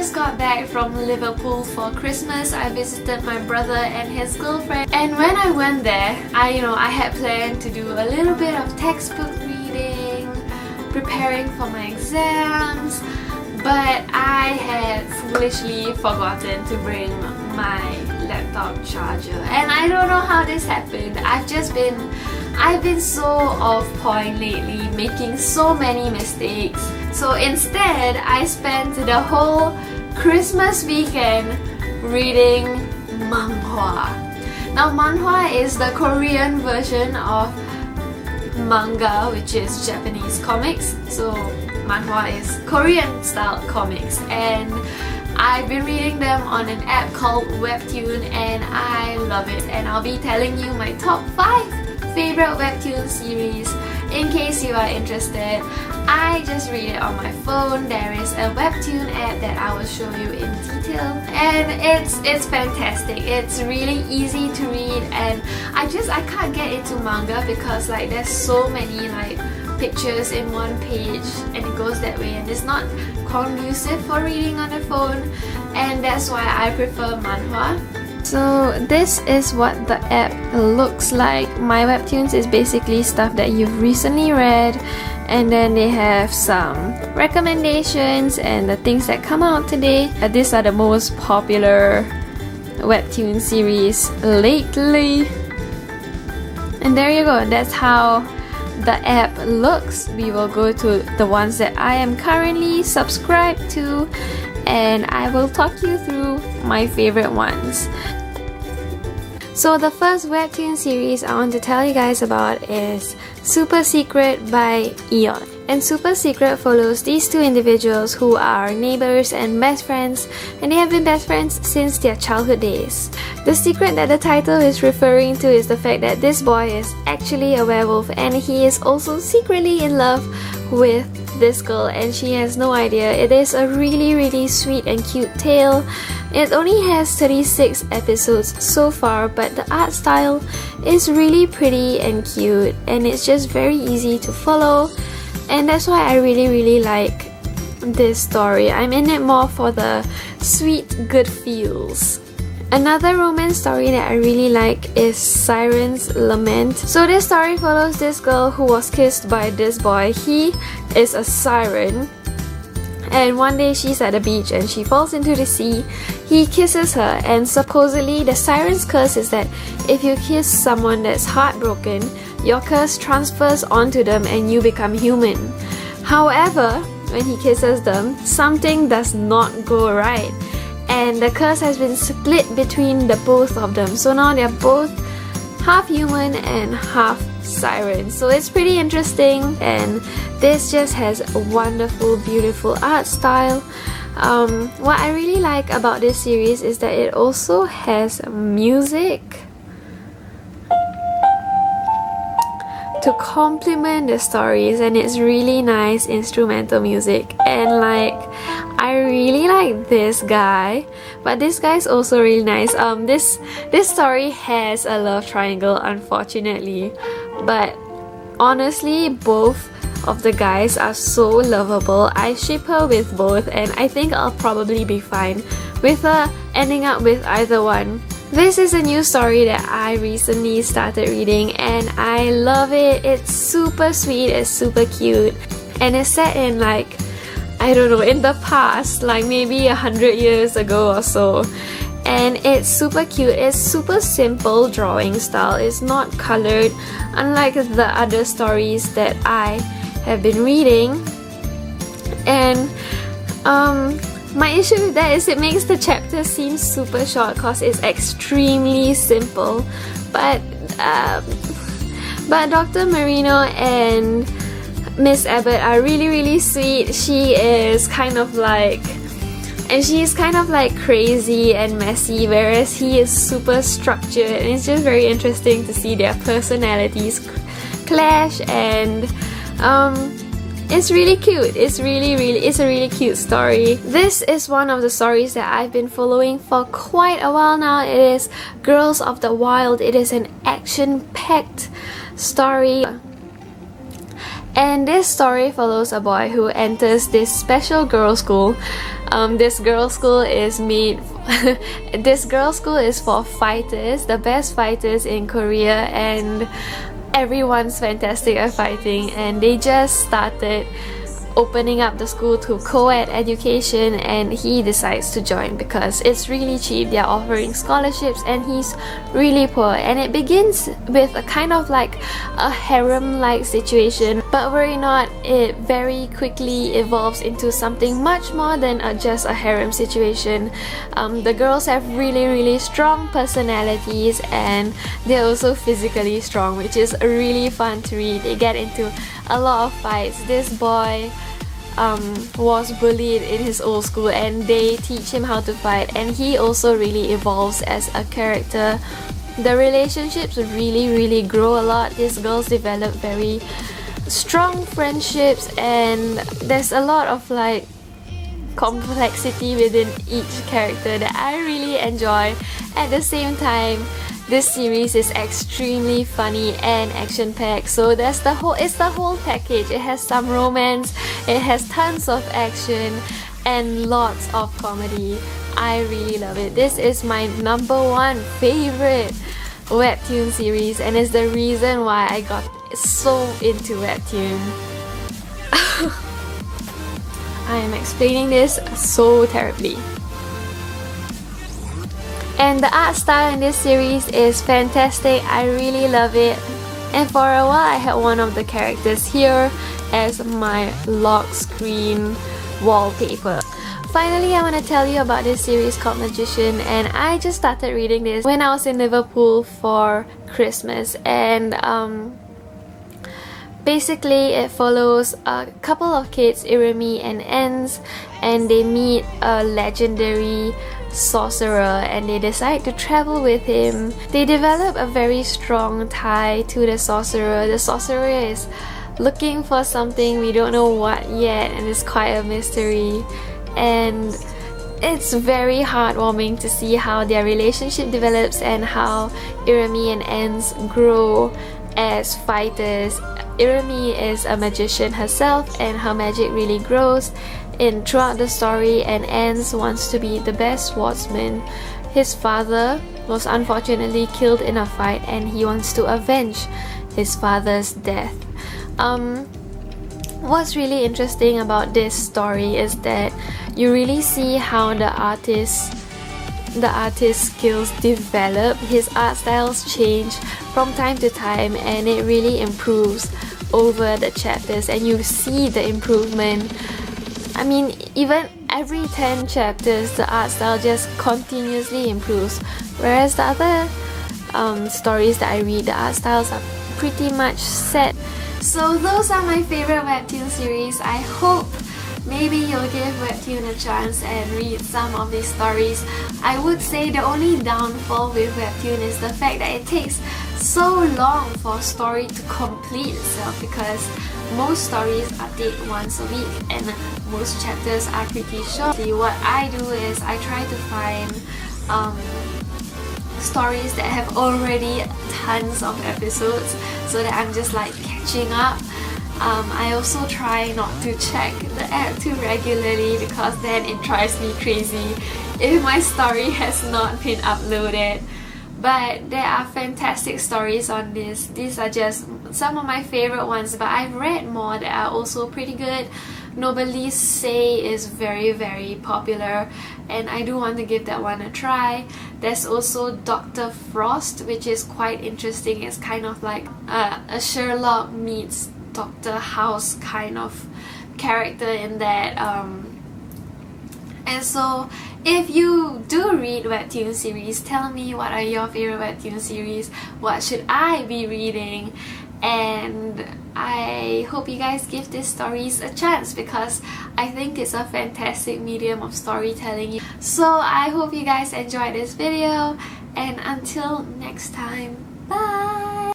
just got back from Liverpool for Christmas. I visited my brother and his girlfriend, and when I went there, I had planned to do a little bit of textbook reading, preparing for my exams, but I had foolishly forgotten to bring my laptop charger, and I don't know how this happened. I've been so off point lately, making so many mistakes. So instead, I spent the whole Christmas weekend reading manhwa. Now, manhwa is the Korean version of manga, which is Japanese comics. So manhwa is Korean style comics, and I've been reading them on an app called Webtoon, and I love it. And I'll be telling you my top 5 favorite Webtoon series in case you are interested. I just read it on my phone. There is a Webtoon app that I will show you in detail, and it's fantastic. It's really easy to read, and I can't get into manga because there's so many pictures in one page, and it goes that way, and it's not conducive for reading on the phone, and that's why I prefer manhwa. So this is what the app looks like. My Webtoons is basically stuff that you've recently read, and then they have some recommendations and the things that come out today. These are the most popular Webtoon series lately. And there you go, that's how the app looks. We will go to the ones that I am currently subscribed to, and I will talk you through my favorite ones. So the first Webtoon series I want to tell you guys about is Super Secret by Eon. And Super Secret follows these two individuals who are neighbors and best friends, and they have been best friends since their childhood days. The secret that the title is referring to is the fact that this boy is actually a werewolf, and he is also secretly in love with this girl, and she has no idea. It is a really sweet and cute tale. It only has 36 episodes so far, but the art style is really pretty and cute, and it's just very easy to follow, and that's why I really like this story. I'm in it more for the sweet good feels. Another romance story that I really like is Sirens Lament. So this story follows this girl who was kissed by this boy. He is a siren, and one day she's at the beach and she falls into the sea. He kisses her, and supposedly the siren's curse is that if you kiss someone that's heartbroken, your curse transfers onto them and you become human. However, when he kisses them, something does not go right, and the curse has been split between the both of them. So now they're both half human and half siren. So it's pretty interesting, and this just has a wonderful, beautiful art style. What I really like about this series is that it also has music to complement the stories, and it's really nice instrumental music. And I really like this guy, but this guy is also really nice. This story has a love triangle, unfortunately, but honestly both of the guys are so lovable. I ship her with both, and I think I'll probably be fine with her ending up with either one. This is a new story that I recently started reading, and I love it. It's super sweet, it's super cute, and it's set in I don't know, in the past, maybe 100 years ago or so. And it's super cute. It's super simple drawing style. It's not colored, unlike the other stories that I have been reading. And my issue with that is it makes the chapters seem super short because it's extremely simple. But Dr. Marino and Miss Abbott are really sweet. She is kind of crazy and messy, whereas he is super structured, and it's just very interesting to see their personalities clash, and it's really cute. It's a really cute story. This is one of the stories that I've been following for quite a while now. It is Girls of the Wild. It is an action-packed story, And this story follows a boy who enters this special girls' school. This girls' school is made this girls' school is for fighters, the best fighters in Korea, and everyone's fantastic at fighting, and they just started opening up the school to co-ed education, and he decides to join because it's really cheap. They're offering scholarships and he's really poor, and it begins with a kind of like a harem-like situation, but worry not, it very quickly evolves into something much more than just a harem situation. The girls have really strong personalities, and they're also physically strong, which is really fun to read. They get into a lot of fights. This boy was bullied in his old school, and they teach him how to fight, and he also really evolves as a character. The relationships really grow a lot. These girls develop very strong friendships, and there's a lot of like complexity within each character that I really enjoy. At the same time, this series is extremely funny and action-packed, so it's the whole package. It has some romance, it has tons of action, and lots of comedy. I really love it. This is my #1 favorite Webtoon series, and it's the reason why I got so into Webtoon. I am explaining this so terribly. And the art style in this series is fantastic. I really love it. And for a while I had one of the characters here as my lock screen wallpaper. Finally, I want to tell you about this series called Magician, and I just started reading this when I was in Liverpool for Christmas, and basically it follows a couple of kids, Iremi and Enz, and they meet a legendary sorcerer and they decide to travel with him. They develop a very strong tie to the sorcerer. The sorcerer is looking for something, we don't know what yet, and it's quite a mystery, and it's very heartwarming to see how their relationship develops and how Iremi and Enz grow as fighters. Iremi is a magician herself, and her magic really grows throughout the story, and Enz wants to be the best swordsman. His father was unfortunately killed in a fight, and he wants to avenge his father's death. What's really interesting about this story is that you really see how the artist's skills develop. His art styles change from time to time, and it really improves over the chapters, and you see the improvement. I mean, even every 10 chapters the art style just continuously improves, whereas the other stories that I read, the art styles are pretty much set. So those are my favorite Webtoon series. I hope maybe you'll give Webtoon a chance and read some of these stories. I would say the only downfall with Webtoon is the fact that it takes so long for a story to complete itself, because most stories update once a week and most chapters are pretty short. What I do is I try to find stories that have already tons of episodes, so that I'm just like catching up. I also try not to check the app too regularly, because then it drives me crazy if my story has not been uploaded. But there are fantastic stories on this. These are just some of my favorite ones, but I've read more that are also pretty good. Nobody's Say is very popular, and I do want to give that one a try. There's also Dr. Frost, which is quite interesting. It's kind of like a Sherlock meets Dr. House kind of character in that. And so if you do read Webtoon series, tell me what are your favorite Webtoon series, what should I be reading, and I hope you guys give these stories a chance, because I think it's a fantastic medium of storytelling. So I hope you guys enjoyed this video, and until next time, bye!